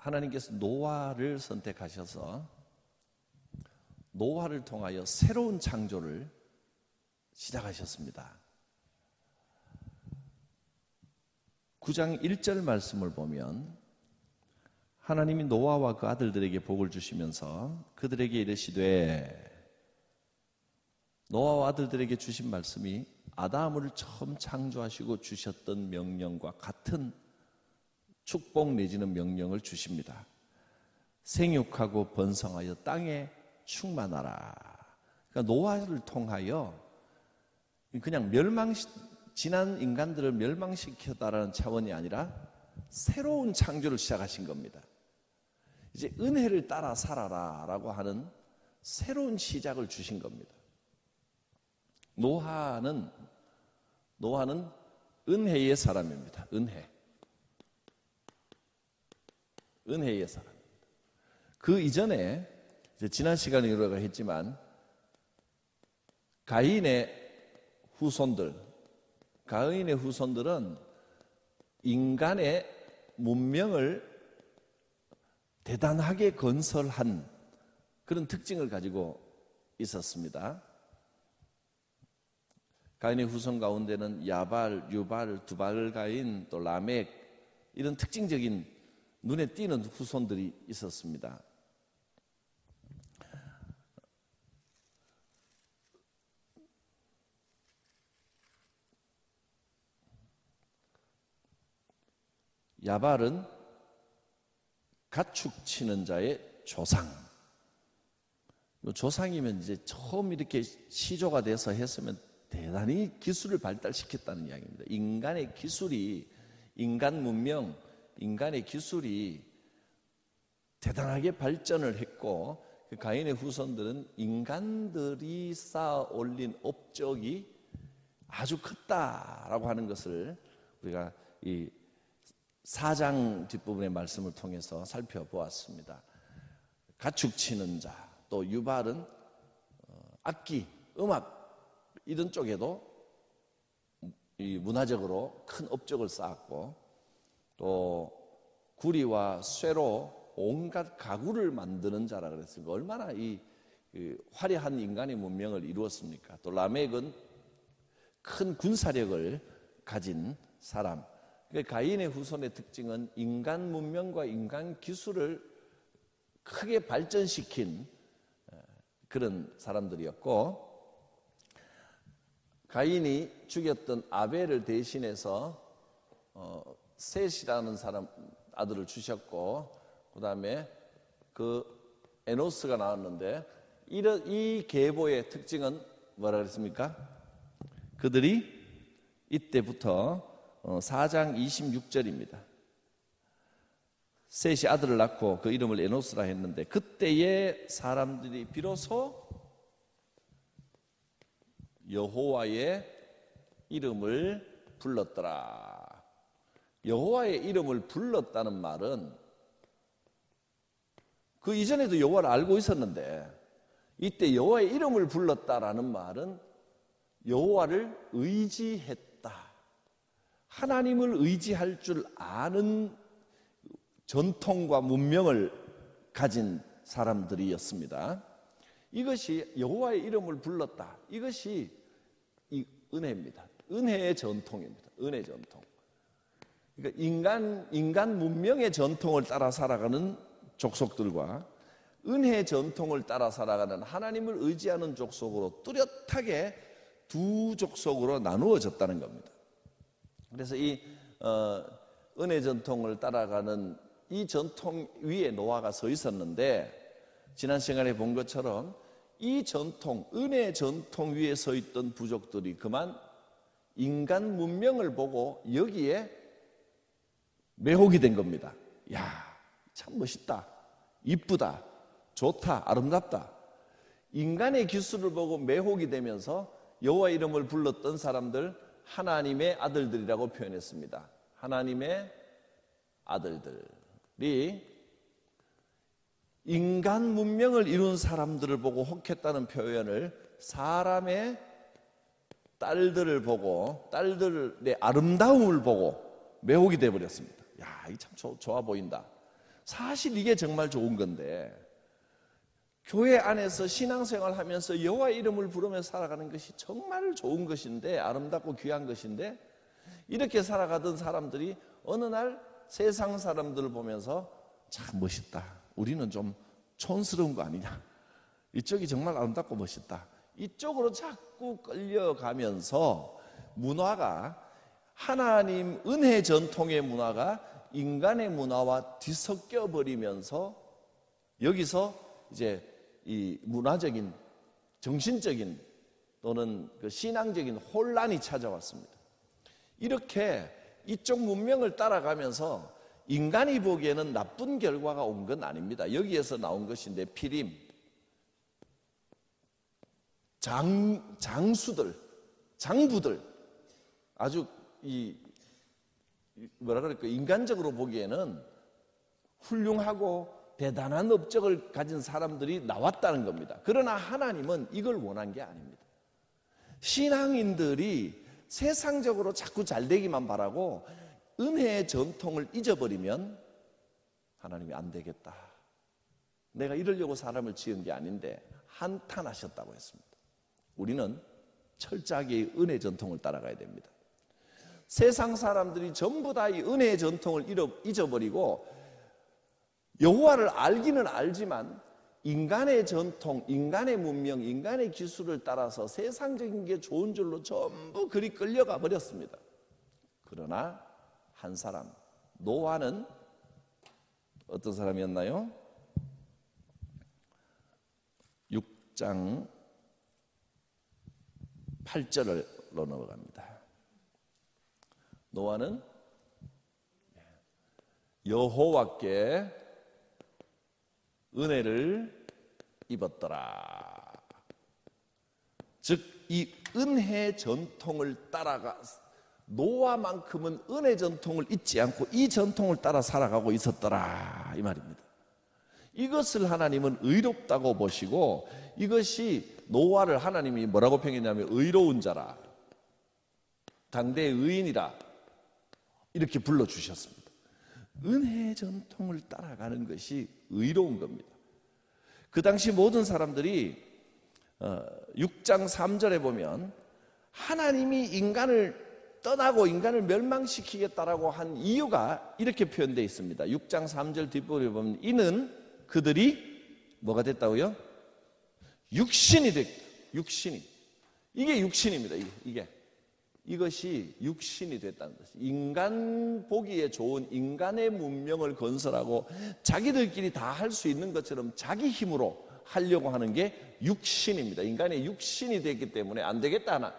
하나님께서 노아를 선택하셔서 노아를 통하여 새로운 창조를 시작하셨습니다. 9장 1절 말씀을 보면 하나님이 노아와 그 아들들에게 복을 주시면서 그들에게 이르시되, 노아와 아들들에게 주신 말씀이 아담을 처음 창조하시고 주셨던 명령과 같은 축복 내지는 명령을 주십니다. 생육하고 번성하여 땅에 충만하라. 그러니까 노아를 통하여 그냥 지난 인간들을 멸망시켰다라는 차원이 아니라 새로운 창조를 시작하신 겁니다. 이제 은혜를 따라 살아라 라고 하는 새로운 시작을 주신 겁니다. 노아는 은혜의 사람입니다. 은혜의 사람입니다. 그 이전에 지난 시간에 우리가 했지만 가인의 후손들은 인간의 문명을 대단하게 건설한 그런 특징을 가지고 있었습니다. 가인의 후손 가운데는 야발, 유발, 두발 가인, 또 라멕, 이런 특징적인 눈에 띄는 후손들이 있었습니다. 야발은 가축치는 자의 조상. 조상이면 이제 처음 이렇게 시조가 돼서 했으면 대단히 기술을 발달시켰다는 이야기입니다. 인간의 기술이, 인간 문명, 인간의 기술이 대단하게 발전을 했고, 그 가인의 후손들은 인간들이 쌓아 올린 업적이 아주 컸다라고 하는 것을 우리가 이 4장 뒷부분의 말씀을 통해서 살펴보았습니다. 가축치는 자, 또 유발은 악기, 음악 이런 쪽에도 이 문화적으로 큰 업적을 쌓았고, 또 구리와 쇠로 온갖 가구를 만드는 자라 그랬으니까 얼마나 이 화려한 인간의 문명을 이루었습니까? 또 라멕은 큰 군사력을 가진 사람. 가인의 후손의 특징은 인간 문명과 인간 기술을 크게 발전시킨 그런 사람들이었고, 가인이 죽였던 아벨을 대신해서 셋이라는 사람 아들을 주셨고, 그 다음에 그 에노스가 나왔는데, 이 계보의 특징은 뭐라 그랬습니까? 그들이 이때부터 4장 26절입니다. 셋이 아들을 낳고 그 이름을 에노스라 했는데, 그때의 사람들이 비로소 여호와의 이름을 불렀더라. 여호와의 이름을 불렀다는 말은 그 이전에도 여호와를 알고 있었는데, 이때 여호와의 이름을 불렀다라는 말은 여호와를 의지했다, 하나님을 의지할 줄 아는 전통과 문명을 가진 사람들이었습니다. 이것이 여호와의 이름을 불렀다, 이것이 이 은혜입니다. 은혜의 전통입니다. 은혜 전통. 그러니까 인간 문명의 전통을 따라 살아가는 족속들과 은혜의 전통을 따라 살아가는 하나님을 의지하는 족속으로 뚜렷하게 두 족속으로 나누어졌다는 겁니다. 그래서 이 은혜 전통을 따라가는 이 전통 위에 노아가 서 있었는데, 지난 시간에 본 것처럼 이 전통, 은혜 전통 위에 서 있던 부족들이 그만 인간 문명을 보고 여기에 매혹이 된 겁니다. 야, 참 멋있다, 이쁘다, 좋다, 아름답다. 인간의 기술을 보고 매혹이 되면서 여호와 이름을 불렀던 사람들, 하나님의 아들들이라고 표현했습니다. 하나님의 아들들이 인간 문명을 이룬 사람들을 보고 혹했다는 표현을 사람의 딸들을 보고, 딸들의 아름다움을 보고 매혹이 되어버렸습니다. 야, 이게 참 좋아 보인다. 사실 이게 정말 좋은 건데, 교회 안에서 신앙생활 하면서 여호와의 이름을 부르며 살아가는 것이 정말 좋은 것인데, 아름답고 귀한 것인데, 이렇게 살아가던 사람들이 어느 날 세상 사람들을 보면서 참 멋있다, 우리는 좀 촌스러운 거 아니냐, 이쪽이 정말 아름답고 멋있다, 이쪽으로 자꾸 끌려가면서 문화가, 하나님 은혜 전통의 문화가 인간의 문화와 뒤섞여 버리면서 여기서 이제 이 문화적인, 정신적인 또는 그 신앙적인 혼란이 찾아왔습니다. 이렇게 이쪽 문명을 따라가면서 인간이 보기에는 나쁜 결과가 온 건 아닙니다. 여기에서 나온 것인데, 피림, 장수들, 장부들, 아주 뭐라 그럴까, 인간적으로 보기에는 훌륭하고 대단한 업적을 가진 사람들이 나왔다는 겁니다. 그러나 하나님은 이걸 원한 게 아닙니다. 신앙인들이 세상적으로 자꾸 잘 되기만 바라고 은혜의 전통을 잊어버리면 하나님이 안 되겠다, 내가 이러려고 사람을 지은 게 아닌데, 한탄하셨다고 했습니다. 우리는 철저하게 은혜 전통을 따라가야 됩니다. 세상 사람들이 전부 다 이 은혜의 전통을 잊어버리고 여호와를 알기는 알지만 인간의 전통, 인간의 문명, 인간의 기술을 따라서 세상적인 게 좋은 줄로 전부 그리 끌려가 버렸습니다. 그러나 한 사람, 노아는 어떤 사람이었나요? 6장 8절로 넘어갑니다. 노아는 여호와께 은혜를 입었더라. 즉, 이 은혜 전통을 따라가, 노아만큼은 은혜 전통을 잊지 않고 이 전통을 따라 살아가고 있었더라, 이 말입니다. 이것을 하나님은 의롭다고 보시고, 이것이 노아를 하나님이 뭐라고 평했냐면 의로운 자라, 당대의 의인이라 이렇게 불러주셨습니다. 은혜의 전통을 따라가는 것이 의로운 겁니다. 그 당시 모든 사람들이 6장 3절에 보면 하나님이 인간을 떠나고 인간을 멸망시키겠다라고 한 이유가 이렇게 표현되어 있습니다. 6장 3절 뒷부분에 보면 이는 그들이 뭐가 됐다고요? 육신이 됐다. 육신이. 이게 육신입니다. 이것이 육신이 됐다는 것이죠. 인간 보기에 좋은 인간의 문명을 건설하고 자기들끼리 다 할 수 있는 것처럼 자기 힘으로 하려고 하는 게 육신입니다. 인간의 육신이 됐기 때문에 안 되겠다 하나.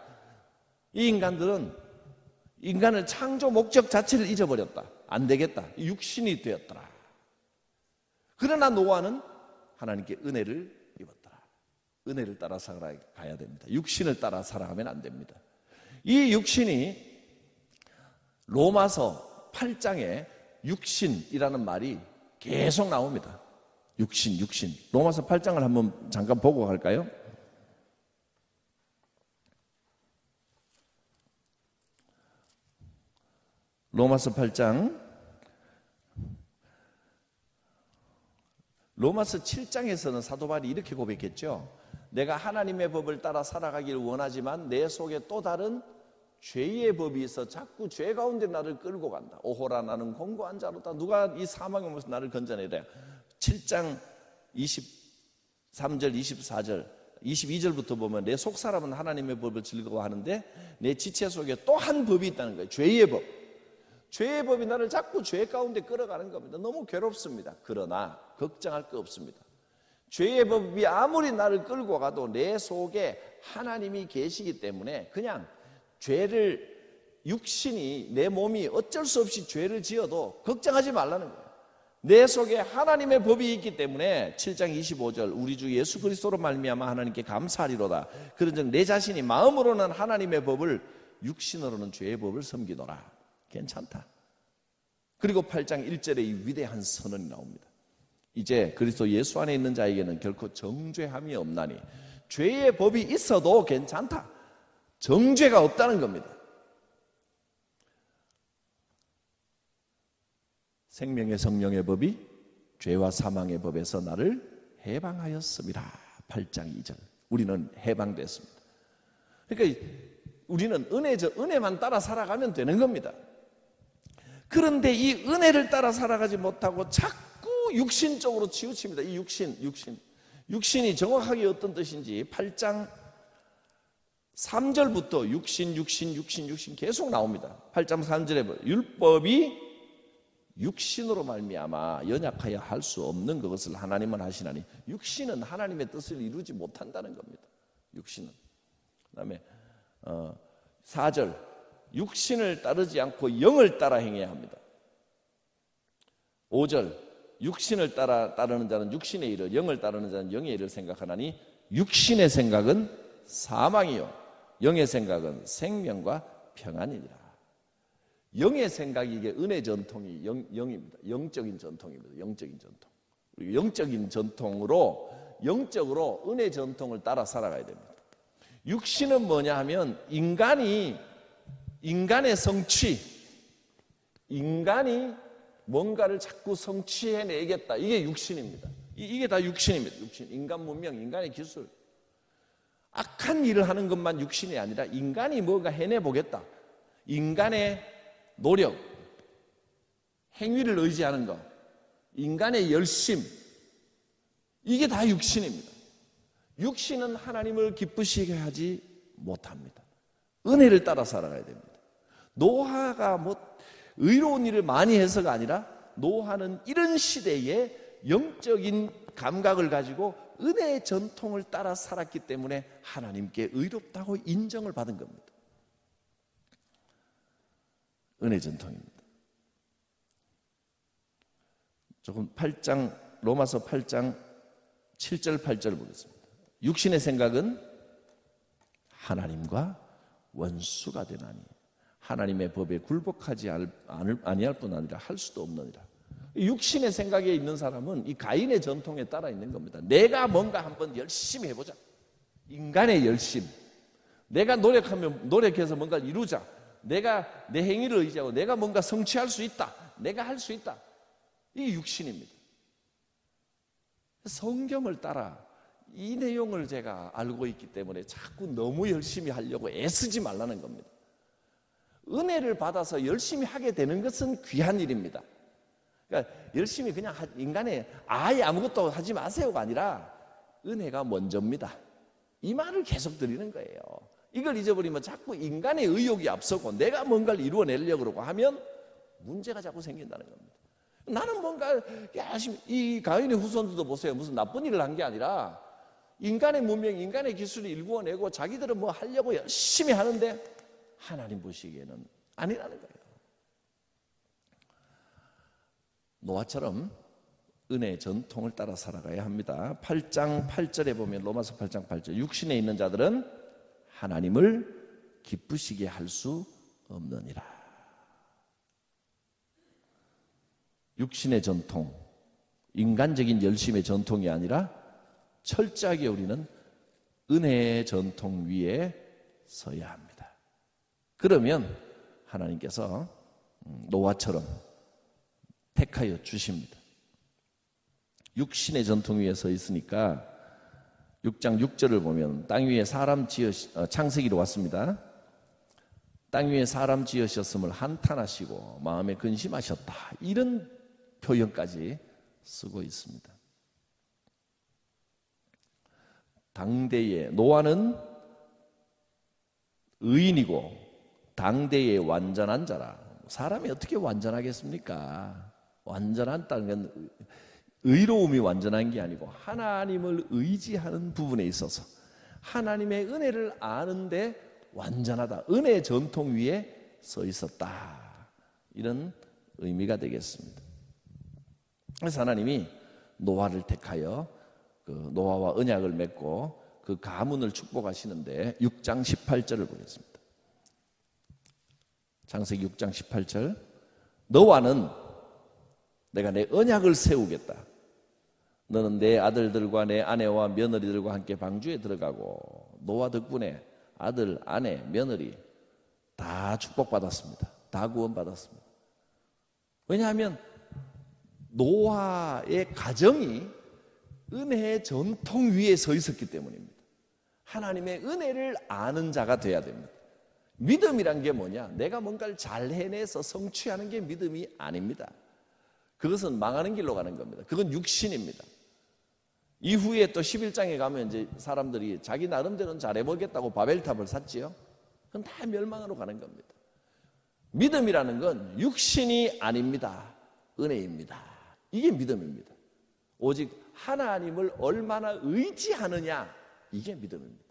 이 인간들은 인간을 창조 목적 자체를 잊어버렸다. 안 되겠다. 육신이 되었더라. 그러나 노아는 하나님께 은혜를 입었더라. 은혜를 따라 살아가야 됩니다. 육신을 따라 살아가면 안 됩니다. 이 육신이 로마서 8장에 육신이라는 말이 계속 나옵니다. 육신. 로마서 8장을 한번 잠깐 보고 갈까요? 로마서 8장. 로마서 7장에서는 사도 바울이 이렇게 고백했죠. 내가 하나님의 법을 따라 살아가기를 원하지만 내 속에 또 다른 죄의 법이 있어 자꾸 죄 가운데 나를 끌고 간다. 오호라, 나는 공고한 자로다. 누가 이 사망의 몸에서 나를 건져내랴. 7장 23절 24절 22절부터 보면 내 속사람은 하나님의 법을 즐거워하는데 내 지체 속에 또 한 법이 있다는 거예요. 죄의 법. 죄의 법이 나를 자꾸 죄 가운데 끌어가는 겁니다. 너무 괴롭습니다. 그러나 걱정할 거 없습니다. 죄의 법이 아무리 나를 끌고 가도 내 속에 하나님이 계시기 때문에 그냥 죄를, 육신이, 내 몸이 어쩔 수 없이 죄를 지어도 걱정하지 말라는 거예요. 내 속에 하나님의 법이 있기 때문에 7장 25절 우리 주 예수 그리스도로 말미암아 하나님께 감사하리로다. 그런즉 내 자신이 마음으로는 하나님의 법을, 육신으로는 죄의 법을 섬기노라. 괜찮다. 그리고 8장 1절에 이 위대한 선언이 나옵니다. 이제 그리스도 예수 안에 있는 자에게는 결코 정죄함이 없나니. 죄의 법이 있어도 괜찮다. 정죄가 없다는 겁니다. 생명의 성령의 법이 죄와 사망의 법에서 나를 해방하였음이라. 8장 2절. 우리는 해방됐습니다. 그러니까 우리는 은혜만 따라 살아가면 되는 겁니다. 그런데 이 은혜를 따라 살아가지 못하고 자꾸 육신 쪽으로 치우칩니다. 이 육신이 정확하게 어떤 뜻인지 8장 3절부터 육신 계속 나옵니다. 8장 3절에 율법이 육신으로 말미암아 연약하여 할 수 없는 그것을 하나님은 하시나니, 육신은 하나님의 뜻을 이루지 못한다는 겁니다. 육신은. 그다음에 4절, 육신을 따르지 않고 영을 따라 행해야 합니다. 5절, 육신을 따르는 자는 육신의 일을, 영을 따르는 자는 영의 일을 생각하나니 육신의 생각은 사망이요 영의 생각은 생명과 평안이니라. 영의 생각이 이게 은혜 전통이 영입니다. 영적인 전통입니다. 영적인 전통. 영적인 전통으로, 영적으로 은혜 전통을 따라 살아가야 됩니다. 육신은 뭐냐 하면 인간의 성취, 인간이 뭔가를 자꾸 성취해내겠다. 이게 육신입니다. 이게 다 육신입니다. 육신, 인간 문명, 인간의 기술. 악한 일을 하는 것만 육신이 아니라 인간이 뭔가 해내보겠다. 인간의 노력, 행위를 의지하는 것, 인간의 열심, 이게 다 육신입니다. 육신은 하나님을 기쁘시게 하지 못합니다. 은혜를 따라 살아가야 됩니다. 노아가 의로운 일을 많이 해서가 아니라, 노아는 이런 시대에 영적인 감각을 가지고 은혜의 전통을 따라 살았기 때문에 하나님께 의롭다고 인정을 받은 겁니다. 은혜 전통입니다. 조금 로마서 8장 7절 8절을 보겠습니다. 육신의 생각은 하나님과 원수가 되나니 하나님의 법에 굴복하지 아니할 뿐 아니라 할 수도 없느니라. 육신의 생각에 있는 사람은 이 가인의 전통에 따라 있는 겁니다. 내가 뭔가 한번 열심히 해보자. 인간의 열심. 내가 노력해서 뭔가를 이루자. 내가 내 행위를 의지하고 내가 뭔가 성취할 수 있다. 내가 할 수 있다. 이게 육신입니다. 성경을 따라 이 내용을 제가 알고 있기 때문에 자꾸 너무 열심히 하려고 애쓰지 말라는 겁니다. 은혜를 받아서 열심히 하게 되는 것은 귀한 일입니다. 그러니까 열심히 그냥 인간의 아예 아무것도 하지 마세요가 아니라 은혜가 먼저입니다. 이 말을 계속 드리는 거예요. 이걸 잊어버리면 자꾸 인간의 의욕이 앞서고 내가 뭔가를 이루어내려고 그러고 하면 문제가 자꾸 생긴다는 겁니다. 나는 뭔가 열심히, 이 가인의 후손들도 보세요. 무슨 나쁜 일을 한 게 아니라 인간의 문명, 인간의 기술을 일구어내고 자기들은 뭐 하려고 열심히 하는데 하나님 보시기에는 아니라는 거예요. 노아처럼 은혜의 전통을 따라 살아가야 합니다. 8장 8절에 보면, 로마서 8장 8절, 육신에 있는 자들은 하나님을 기쁘시게 할 수 없느니라. 육신의 전통, 인간적인 열심의 전통이 아니라 철저하게 우리는 은혜의 전통 위에 서야 합니다. 그러면 하나님께서 노아처럼 택하여 주십니다. 육신의 전통 위에 서 있으니까 6장 6절을 보면 땅 위에 사람 창세기로 왔습니다. 땅 위에 사람 지으셨음을 한탄하시고 마음에 근심하셨다. 이런 표현까지 쓰고 있습니다. 당대에 노아는 의인이고 당대에 완전한 자라. 사람이 어떻게 완전하겠습니까? 완전한다는 건 의로움이 완전한 게 아니고 하나님을 의지하는 부분에 있어서 하나님의 은혜를 아는데 완전하다. 은혜의 전통 위에 서 있었다. 이런 의미가 되겠습니다. 그래서 하나님이 노아를 택하여 그 노아와 언약을 맺고 그 가문을 축복하시는데 6장 18절을 보겠습니다. 창세기 6장 18절, 너와는 내가 내 언약을 세우겠다. 너는 내 아들들과 내 아내와 며느리들과 함께 방주에 들어가고, 노아 덕분에 아들, 아내, 며느리 다 축복받았습니다. 다 구원받았습니다. 왜냐하면 노아의 가정이 은혜의 전통 위에 서 있었기 때문입니다. 하나님의 은혜를 아는 자가 돼야 됩니다. 믿음이란 게 뭐냐? 내가 뭔가를 잘 해내서 성취하는 게 믿음이 아닙니다. 그것은 망하는 길로 가는 겁니다. 그건 육신입니다. 이후에 또 11장에 가면 이제 사람들이 자기 나름대로는 잘해보겠다고 바벨탑을 샀지요. 그건 다 멸망으로 가는 겁니다. 믿음이라는 건 육신이 아닙니다. 은혜입니다. 이게 믿음입니다. 오직 하나님을 얼마나 의지하느냐, 이게 믿음입니다.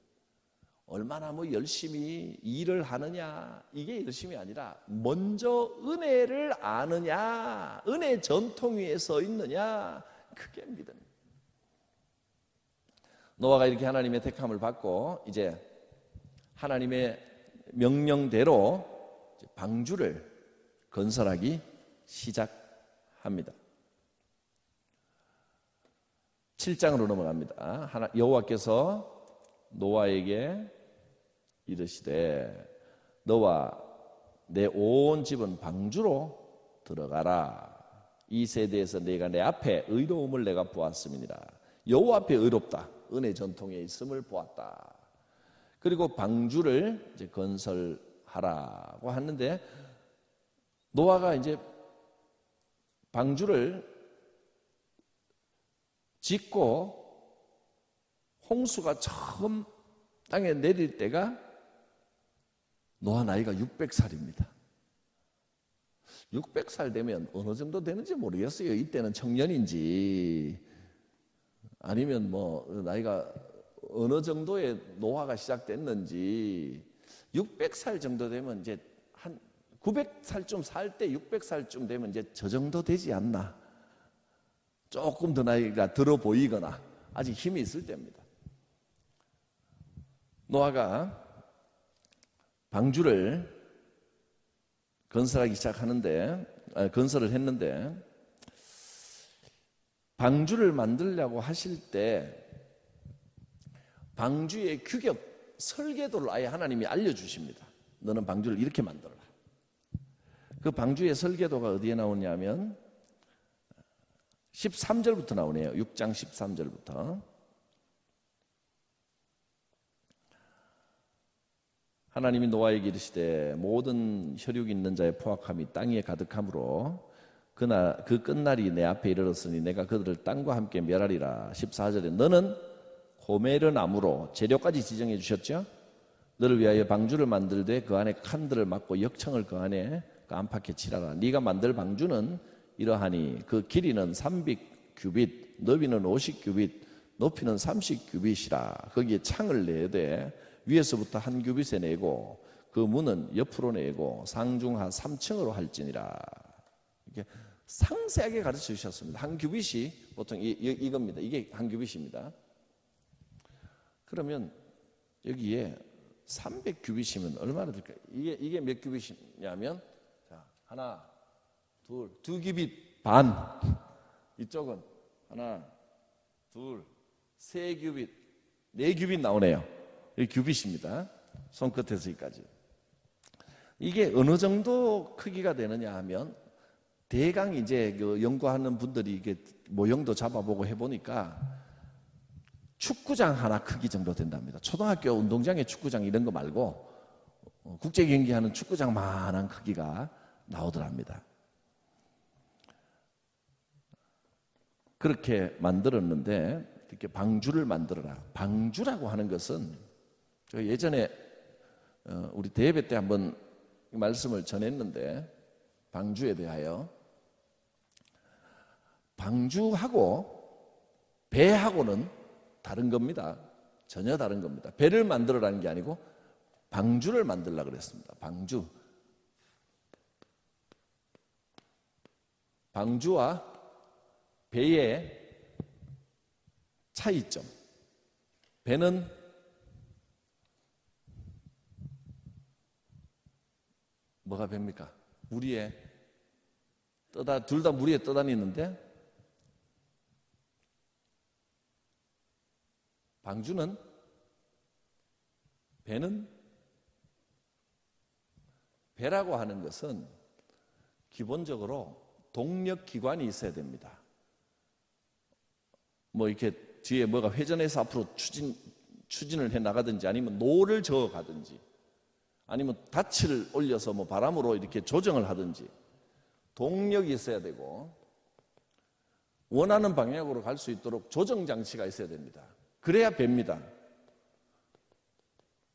얼마나 열심히 일을 하느냐, 이게 열심이 아니라 먼저 은혜를 아느냐, 은혜 전통 위에 서 있느냐, 그게 믿음입니다. 노아가 이렇게 하나님의 택함을 받고 이제 하나님의 명령대로 방주를 건설하기 시작합니다. 7장으로 넘어갑니다. 여호와께서 노아에게 이르시되 너와 내 온 집은 방주로 들어가라. 이 세대에서 내가 내 앞에 의로움을 내가 보았음이니라. 여호와 앞에 의롭다, 은혜 전통에 있음을 보았다. 그리고 방주를 이제 건설하라고 하는데, 노아가 이제 방주를 짓고 홍수가 처음 땅에 내릴 때가 노아 나이가 600살입니다. 600살 되면 어느 정도 되는지 모르겠어요. 이때는 청년인지 아니면 나이가 어느 정도의 노화가 시작됐는지, 600살 정도 되면 이제 한 900살쯤 살 때 600살쯤 되면 이제 저 정도 되지 않나. 조금 더 나이가 들어 보이거나 아직 힘이 있을 때입니다. 노아가 방주를 건설하기 건설을 했는데, 방주를 만들려고 하실 때 방주의 규격, 설계도를 아예 하나님이 알려주십니다. 너는 방주를 이렇게 만들어라. 그 방주의 설계도가 어디에 나오냐면 13절부터 나오네요. 6장 13절부터. 하나님이 노아에게 이르시되 모든 혈육 있는 자의 포악함이 땅 위에 가득함으로 그 끝날이 내 앞에 이르렀으니 내가 그들을 땅과 함께 멸하리라. 14절에 너는 고메르 나무로 재료까지 지정해 주셨죠. 너를 위하여 방주를 만들되 그 안에 칸들을 막고 역청을 그 안에 안팎에 칠하라. 네가 만들 방주는 이러하니 그 길이는 300규빗, 너비는 50규빗, 높이는 30규빗이라. 거기에 창을 내되 위에서부터 한 규빗에 내고 그 문은 옆으로 내고 상중하 3층으로 할지니라. 이렇게 상세하게 가르쳐 주셨습니다. 한 규빗이 보통 이겁니다. 이게 한 규빗입니다. 그러면 여기에 300규빗이면 얼마나 될까요? 이게 몇 규빗이냐면, 자, 하나, 둘, 2규빗 반. 이쪽은 하나, 둘, 3규빗, 4규빗 나오네요. 이 규빗입니다. 손끝에서 여기까지. 이게 어느 정도 크기가 되느냐 하면, 대강 이제 연구하는 분들이 이게 모형도 잡아보고 해보니까 축구장 하나 크기 정도 된답니다. 초등학교 운동장의 축구장 이런 거 말고 국제 경기하는 축구장만한 크기가 나오더랍니다. 그렇게 만들었는데, 이렇게 방주를 만들어라. 방주라고 하는 것은 예전에 우리 대예배 때 한번 말씀을 전했는데, 방주에 대하여, 방주하고 배하고는 다른 겁니다. 전혀 다른 겁니다. 배를 만들어라는 게 아니고 방주를 만들려고 그랬습니다. 방주와 배의 차이점. 배는 뭐가 배입니까? 물 위에 둘 다 물 위에 떠다니는데, 배는 배라고 하는 것은 기본적으로 동력 기관이 있어야 됩니다. 뭐 이렇게 뒤에 뭐가 회전해서 앞으로 추진을 해 나가든지, 아니면 노를 저어 가든지, 아니면 닻을 올려서 뭐 바람으로 이렇게 조정을 하든지, 동력이 있어야 되고 원하는 방향으로 갈 수 있도록 조정 장치가 있어야 됩니다. 그래야 배입니다.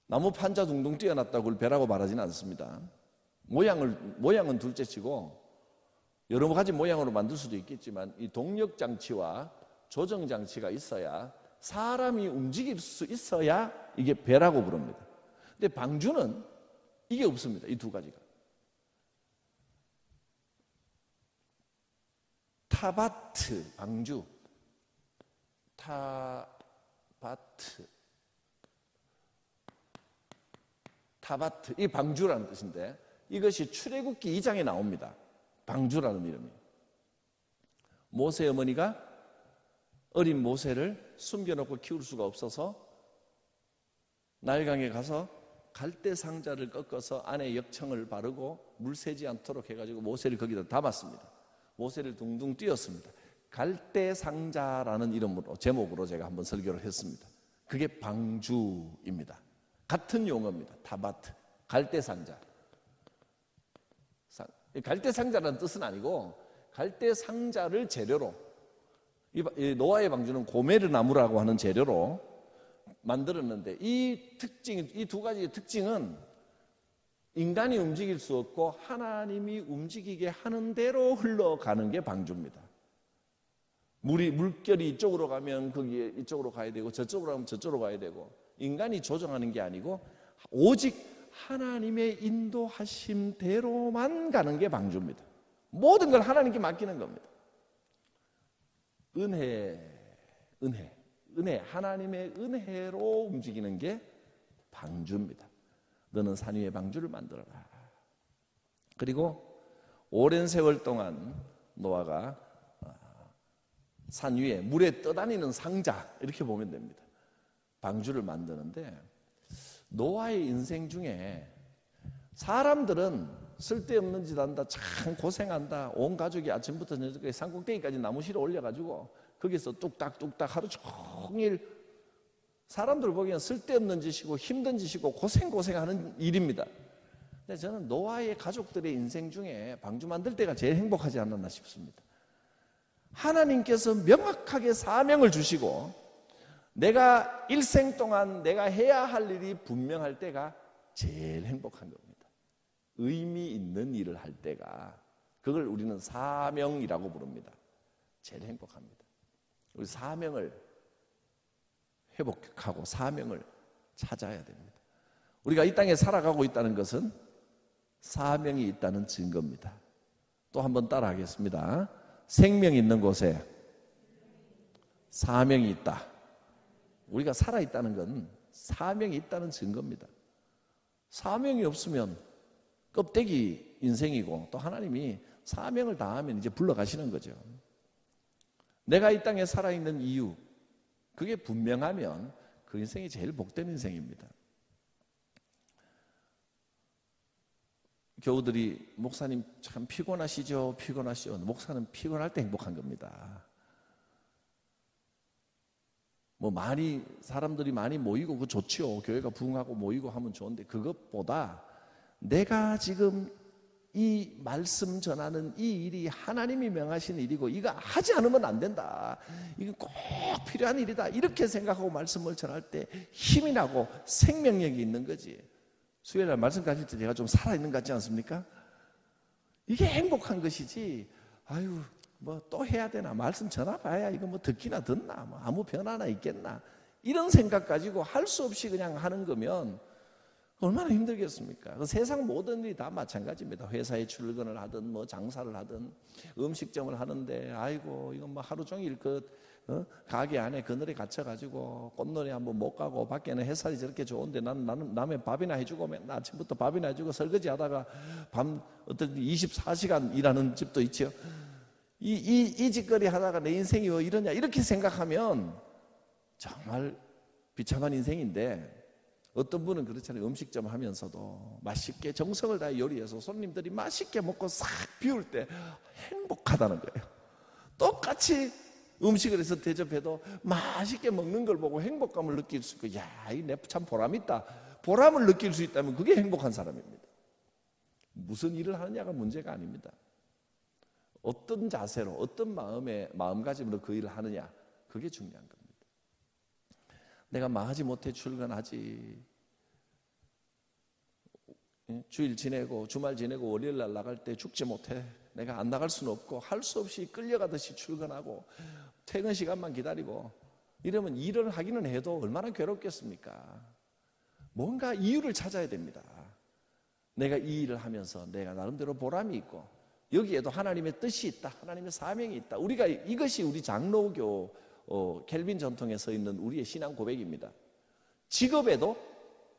나무 판자 둥둥 뛰어났다고 그걸 배라고 말하지는 않습니다. 모양은 둘째치고 여러 가지 모양으로 만들 수도 있겠지만, 이 동력 장치와 조정 장치가 있어야, 사람이 움직일 수 있어야 이게 배라고 부릅니다. 근데 방주는 이게 없습니다. 이 두 가지가. 타바트, 방주. 타바트, 이 방주라는 뜻인데, 이것이 출애굽기 2장에 나옵니다. 방주라는 이름이. 모세 어머니가 어린 모세를 숨겨놓고 키울 수가 없어서 나일강에 가서 갈대 상자를 꺾어서 안에 역청을 바르고 물 새지 않도록 해가지고 모세를 거기다 담았습니다. 모세를 둥둥 띄었습니다. 갈대 상자라는 이름으로, 제목으로 제가 한번 설교를 했습니다. 그게 방주입니다. 같은 용어입니다. 타바트, 갈대 상자. 갈대 상자라는 뜻은 아니고, 갈대 상자를 재료로, 이 노아의 방주는 고메르 나무라고 하는 재료로 만들었는데, 이 두 가지의 특징은 인간이 움직일 수 없고 하나님이 움직이게 하는 대로 흘러가는 게 방주입니다. 물결이 이쪽으로 가면 거기에 이쪽으로 가야 되고, 저쪽으로 가면 저쪽으로 가야 되고, 인간이 조정하는 게 아니고 오직 하나님의 인도하심대로만 가는 게 방주입니다. 모든 걸 하나님께 맡기는 겁니다. 은혜, 하나님의 은혜로 움직이는 게 방주입니다. 너는 산 위에 방주를 만들어라. 그리고 오랜 세월 동안 노아가 산 위에 물에 떠다니는 상자, 이렇게 보면 됩니다. 방주를 만드는데, 노아의 인생 중에 사람들은 쓸데없는 짓 한다, 참 고생한다, 온 가족이 아침부터 저녁까지 산꼭대기까지 나무 실어 올려가지고 거기서 뚝딱뚝딱 하루 종일, 사람들 보기엔 쓸데없는 짓이고 힘든 짓이고 고생하는 일입니다. 근데 저는 노아의 가족들의 인생 중에 방주 만들 때가 제일 행복하지 않았나 싶습니다. 하나님께서 명확하게 사명을 주시고 내가 일생 동안 내가 해야 할 일이 분명할 때가 제일 행복한 겁니다. 의미 있는 일을 할 때가, 그걸 우리는 사명이라고 부릅니다. 제일 행복합니다. 우리 사명을 회복하고 사명을 찾아야 됩니다. 우리가 이 땅에 살아가고 있다는 것은 사명이 있다는 증거입니다. 또 한번 따라하겠습니다. 생명이 있는 곳에 사명이 있다. 우리가 살아있다는 건 사명이 있다는 증거입니다. 사명이 없으면 껍데기 인생이고, 또 하나님이 사명을 다하면 이제 불러가시는 거죠. 내가 이 땅에 살아있는 이유, 그게 분명하면 그 인생이 제일 복된 인생입니다. 교우들이 목사님 참 피곤하시죠? 피곤하시죠? 목사는 피곤할 때 행복한 겁니다. 뭐 사람들이 많이 모이고 그 좋지요. 교회가 부흥하고 모이고 하면 좋은데, 그것보다 내가 지금 이 말씀 전하는 이 일이 하나님이 명하신 일이고 이거 하지 않으면 안 된다, 이거 꼭 필요한 일이다, 이렇게 생각하고 말씀을 전할 때 힘이 나고 생명력이 있는 거지. 수요일날 말씀 가질 때 제가 좀 살아있는 것 같지 않습니까? 이게 행복한 것이지, 아유 뭐 또 해야 되나, 말씀 전화봐야 이거 뭐 듣기나 듣나, 뭐 아무 변화나 있겠나, 이런 생각 가지고 할 수 없이 그냥 하는 거면 얼마나 힘들겠습니까? 그 세상 모든 일이 다 마찬가지입니다. 회사에 출근을 하든 뭐 장사를 하든 음식점을 하는데, 아이고 이건 뭐 하루 종일 가게 안에 그늘에 갇혀가지고 꽃놀이 한번 못 가고, 밖에는 햇살이 저렇게 좋은데 나는 남의 밥이나 해주고, 맨날 아침부터 밥이나 해주고 설거지 하다가 밤 어떤 24시간 일하는 집도 있죠. 이 짓거리 하다가 내 인생이 왜 이러냐, 이렇게 생각하면 정말 비참한 인생인데, 어떤 분은 그렇잖아요. 음식점 하면서도 맛있게 정성을 다해 요리해서 손님들이 맛있게 먹고 싹 비울 때 행복하다는 거예요. 똑같이 음식을 해서 대접해도 맛있게 먹는 걸 보고 행복감을 느낄 수 있고, 야, 이 내 참 보람 있다. 보람을 느낄 수 있다면 그게 행복한 사람입니다. 무슨 일을 하느냐가 문제가 아닙니다. 어떤 자세로, 어떤 마음가짐으로 그 일을 하느냐, 그게 중요한 겁니다. 내가 마하지 못해 출근하지, 주일 지내고 주말 지내고 월요일 날 나갈 때 죽지 못해, 내가 안 나갈 수는 없고 할 수 없이 끌려가듯이 출근하고 퇴근 시간만 기다리고 이러면 일을 하기는 해도 얼마나 괴롭겠습니까? 뭔가 이유를 찾아야 됩니다. 내가 이 일을 하면서 내가 나름대로 보람이 있고 여기에도 하나님의 뜻이 있다, 하나님의 사명이 있다. 우리가 이것이 우리 장로교 켈빈 전통에 서 있는 우리의 신앙 고백입니다. 직업에도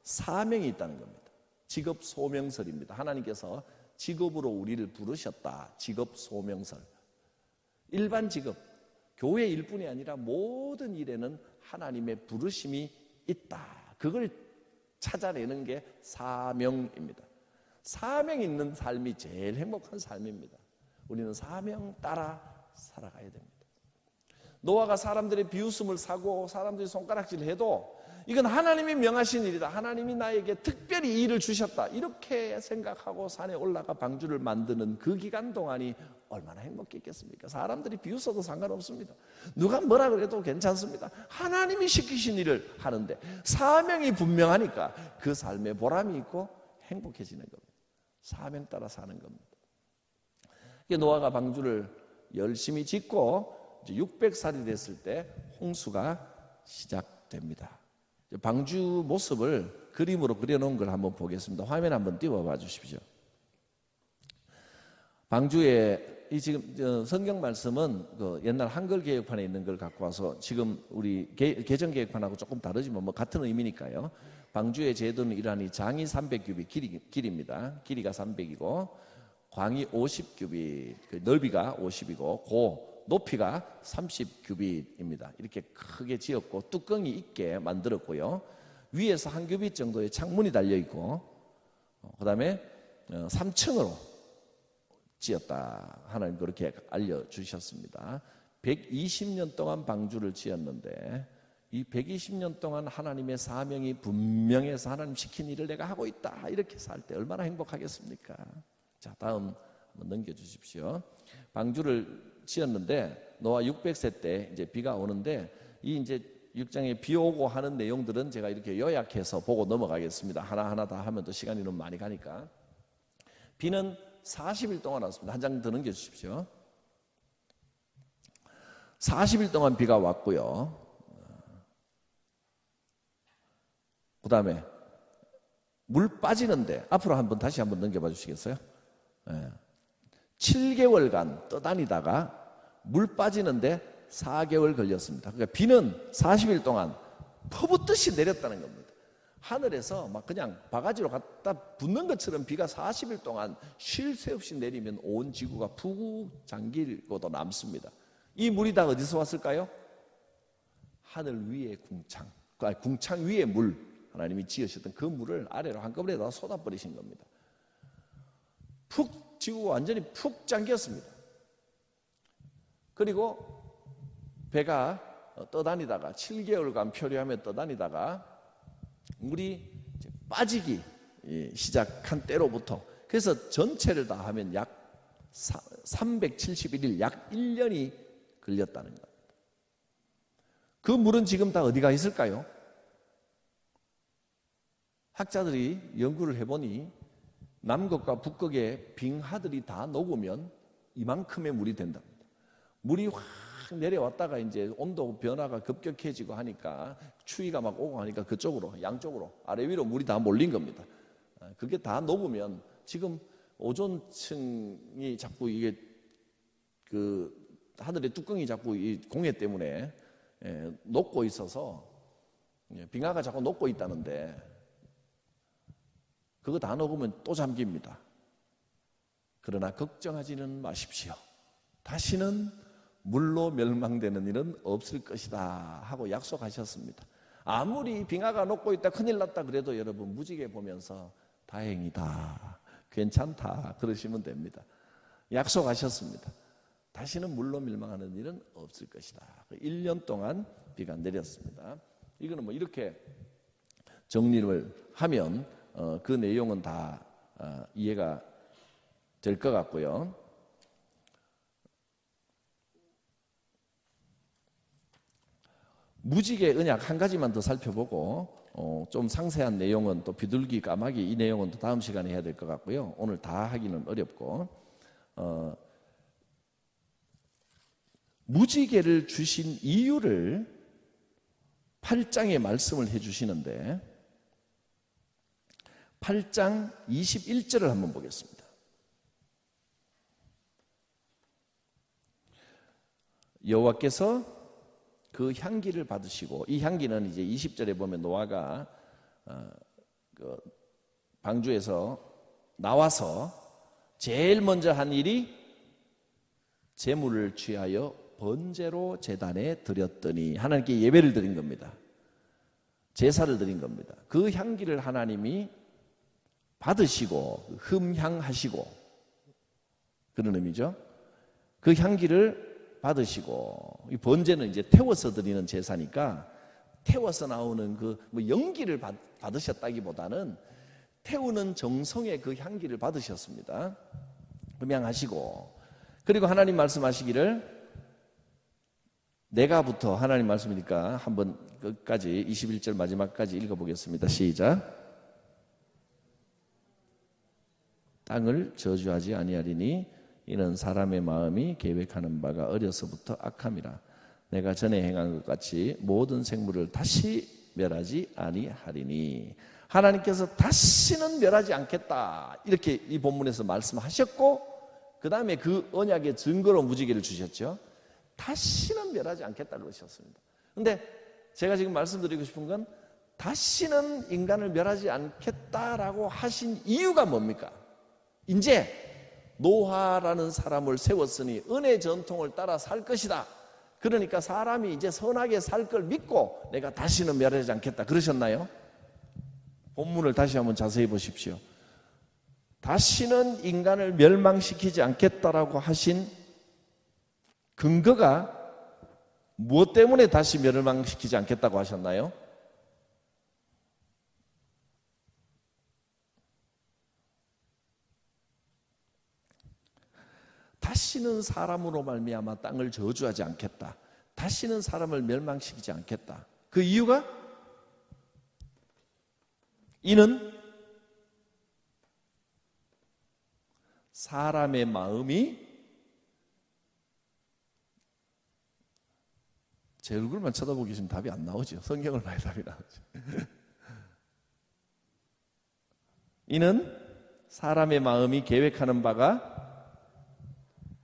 사명이 있다는 겁니다. 직업 소명설입니다. 하나님께서 직업으로 우리를 부르셨다. 직업 소명설. 일반 직업, 교회 일뿐이 아니라 모든 일에는 하나님의 부르심이 있다. 그걸 찾아내는 게 사명입니다. 사명 있는 삶이 제일 행복한 삶입니다. 우리는 사명 따라 살아가야 됩니다. 노아가 사람들의 비웃음을 사고 사람들이 손가락질을 해도 이건 하나님이 명하신 일이다. 하나님이 나에게 특별히 이 일을 주셨다. 이렇게 생각하고 산에 올라가 방주를 만드는 그 기간 동안이 얼마나 행복했겠습니까? 사람들이 비웃어도 상관없습니다. 누가 뭐라 그래도 괜찮습니다. 하나님이 시키신 일을 하는데 사명이 분명하니까 그 삶에 보람이 있고 행복해지는 겁니다. 사명 따라 사는 겁니다. 노아가 방주를 열심히 짓고 600살이 됐을 때 홍수가 시작됩니다. 방주 모습을 그림으로 그려놓은 걸 한번 보겠습니다. 화면 한번 띄워봐 주십시오. 방주에 지금 성경 말씀은 그 옛날 한글 개혁판에 있는 걸 갖고 와서 지금 우리 개정 개혁판하고 조금 다르지만 뭐 같은 의미니까요. 방주의 제도는 이러하니 장이 300규빗 길입니다. 길이가 300이고 광이 50규빗, 넓이가 50이고 높이가 30규빗입니다. 이렇게 크게 지었고 뚜껑이 있게 만들었고요. 위에서 한 규빗 정도의 창문이 달려있고 그 다음에 3층으로 지었다. 하나님 그렇게 알려주셨습니다. 120년 동안 방주를 지었는데 이 120년 동안 하나님의 사명이 분명해서 하나님 시킨 일을 내가 하고 있다. 이렇게 살 때 얼마나 행복하겠습니까? 자, 다음 한번 넘겨주십시오. 방주를 지었는데 노아 600세 때 이제 비가 오는데 이 이제 6장에 비 오고 하는 내용들은 제가 이렇게 요약해서 보고 넘어가겠습니다. 하나하나 다 하면 또 시간이 너무 많이 가니까. 비는 40일 동안 왔습니다. 한 장 더 넘겨주십시오. 40일 동안 비가 왔고요. 그 다음에 물 빠지는데 앞으로 다시 한번 넘겨봐 주시겠어요? 7개월간 떠다니다가 물 빠지는데 4개월 걸렸습니다. 그러니까 비는 40일 동안 퍼붓듯이 내렸다는 겁니다. 하늘에서 막 그냥 바가지로 갖다 붓는 것처럼 비가 40일 동안 쉴 새 없이 내리면 온 지구가 푹 잠기고도 남습니다. 이 물이 다 어디서 왔을까요? 하늘 위의 궁창 위의 물, 하나님이 지으셨던 그 물을 아래로 한꺼번에 다 쏟아버리신 겁니다. 푹 지구가 완전히 푹 잠겼습니다. 그리고 배가 떠다니다가 7개월간 표류하며 떠다니다가 물이 빠지기 시작한 때로부터, 그래서 전체를 다 하면 약 371일, 약 1년이 걸렸다는 겁니다. 그 물은 지금 다 어디가 있을까요? 학자들이 연구를 해보니 남극과 북극의 빙하들이 다 녹으면 이만큼의 물이 된답니다. 물이 확 내려왔다가 이제 온도 변화가 급격해지고 하니까 추위가 막 오고 하니까 그쪽으로, 양쪽으로, 아래 위로 물이 다 몰린 겁니다. 그게 다 녹으면 지금 오존층이 자꾸 이게 그 하늘의 뚜껑이 자꾸 이 공해 때문에 녹고 있어서 빙하가 자꾸 녹고 있다는데 그거 다 녹으면 또 잠깁니다. 그러나 걱정하지는 마십시오. 다시는 물로 멸망되는 일은 없을 것이다 하고 약속하셨습니다. 아무리 빙하가 녹고 있다 큰일 났다 그래도 여러분 무지개 보면서 다행이다, 괜찮다 그러시면 됩니다. 약속하셨습니다. 다시는 물로 밀망하는 일은 없을 것이다. 1년 동안 비가 내렸습니다. 이거는 뭐 이렇게 정리를 하면 그 내용은 다 이해가 될 것 같고요. 무지개 언약 한 가지만 더 살펴보고 좀 상세한 내용은 또 비둘기 까마귀 이 내용은 또 다음 시간에 해야 될 것 같고요. 오늘 다 하기는 어렵고 무지개를 주신 이유를 8장에 말씀을 해주시는데 8장 21절을 한번 보겠습니다. 여호와께서 그 향기를 받으시고, 이 향기는 이제 20절에 보면 노아가 그 방주에서 나와서 제일 먼저 한 일이 제물을 취하여 번제로 제단에 드렸더니 하나님께 예배를 드린 겁니다. 제사를 드린 겁니다. 그 향기를 하나님이 받으시고 흠향하시고 그런 의미죠. 그 향기를 받으시고, 이 번제는 이제 태워서 드리는 제사니까 태워서 나오는 그 뭐 연기를 받으셨다기보다는 태우는 정성의 그 향기를 받으셨습니다. 흠향하시고, 그리고 하나님 말씀하시기를, 내가부터 하나님 말씀이니까 한번 끝까지 21절 마지막까지 읽어보겠습니다. 시작. 땅을 저주하지 아니하리니 이는 사람의 마음이 계획하는 바가 어려서부터 악함이라. 내가 전에 행한 것 같이 모든 생물을 다시 멸하지 아니하리니. 하나님께서 다시는 멸하지 않겠다 이렇게 이 본문에서 말씀하셨고, 그 다음에 그 언약의 증거로 무지개를 주셨죠. 다시는 멸하지 않겠다 그러셨습니다. 그런데 제가 지금 말씀드리고 싶은 건 다시는 인간을 멸하지 않겠다라고 하신 이유가 뭡니까? 이제 노아라는 사람을 세웠으니 은혜 전통을 따라 살 것이다. 그러니까 사람이 이제 선하게 살 걸 믿고 내가 다시는 멸하지 않겠다 그러셨나요? 본문을 다시 한번 자세히 보십시오. 다시는 인간을 멸망시키지 않겠다라고 하신 근거가 무엇 때문에 다시 멸망시키지 않겠다고 하셨나요? 다시는 사람으로 말미암아 땅을 저주하지 않겠다. 다시는 사람을 멸망시키지 않겠다. 그 이유가 이는 사람의 마음이, 제 얼굴만 쳐다보고 계시면 답이 안 나오죠. 성경을 봐야 답이 나오죠. 이는 사람의 마음이 계획하는 바가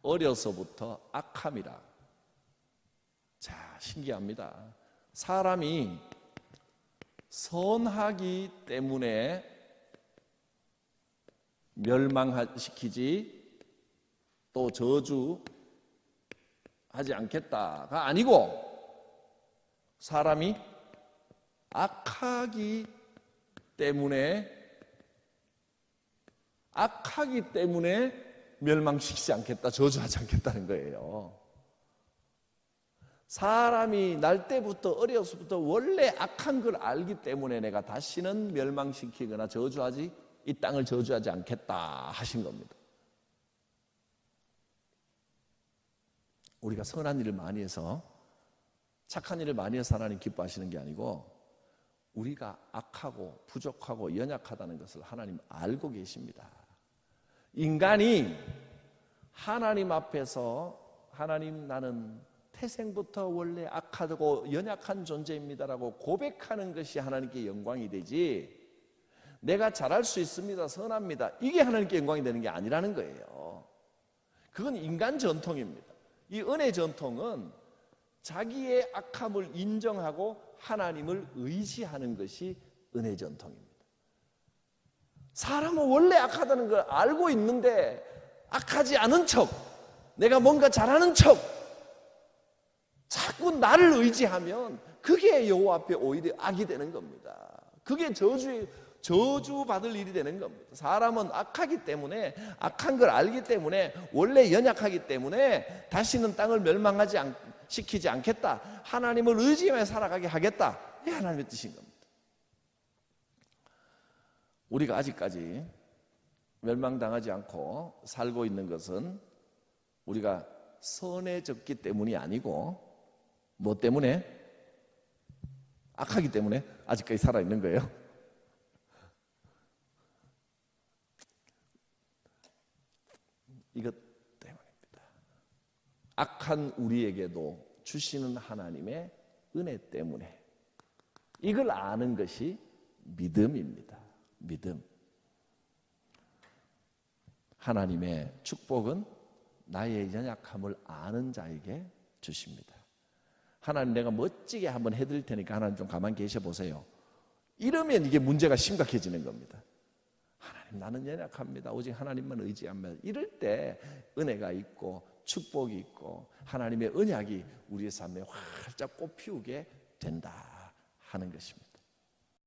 어려서부터 악함이라. 자, 신기합니다. 사람이 선하기 때문에 멸망시키지 또 저주하지 않겠다가 아니고, 사람이 악하기 때문에 멸망시키지 않겠다, 저주하지 않겠다는 거예요. 사람이 날 때부터 어려서부터 원래 악한 걸 알기 때문에 내가 다시는 멸망시키거나 저주하지, 이 땅을 저주하지 않겠다 하신 겁니다. 우리가 선한 일을 많이 해서, 착한 일을 많이 해서 하나님 기뻐하시는 게 아니고, 우리가 악하고 부족하고 연약하다는 것을 하나님 알고 계십니다. 인간이 하나님 앞에서 하나님, 나는 태생부터 원래 악하고 연약한 존재입니다라고 고백하는 것이 하나님께 영광이 되지, 내가 잘할 수 있습니다, 선합니다, 이게 하나님께 영광이 되는 게 아니라는 거예요. 그건 인간 전통입니다. 이 은혜 전통은 자기의 악함을 인정하고 하나님을 의지하는 것이 은혜 전통입니다. 사람은 원래 악하다는 걸 알고 있는데 악하지 않은 척, 내가 뭔가 잘하는 척 자꾸 나를 의지하면 그게 여호와 앞에 오히려 악이 되는 겁니다. 그게 저주받을 일이 되는 겁니다. 사람은 악하기 때문에, 악한 걸 알기 때문에, 원래 연약하기 때문에 다시는 땅을 시키지 않겠다, 하나님을 의지하며 살아가게 하겠다, 이게 하나님의 뜻인 겁니다. 우리가 아직까지 멸망당하지 않고 살고 있는 것은 우리가 선해졌기 때문이 아니고 뭐 때문에? 악하기 때문에 아직까지 살아있는 거예요. 이것 때문입니다. 악한 우리에게도 주시는 하나님의 은혜 때문에, 이걸 아는 것이 믿음입니다. 믿음. 하나님의 축복은 나의 연약함을 아는 자에게 주십니다. 하나님, 내가 멋지게 한번 해드릴 테니까 하나님 좀 가만히 계셔 보세요. 이러면 이게 문제가 심각해지는 겁니다. 하나님, 나는 연약합니다. 오직 하나님만 의지합니다. 이럴 때 은혜가 있고 축복이 있고 하나님의 언약이 우리의 삶에 활짝 꽃피우게 된다 하는 것입니다.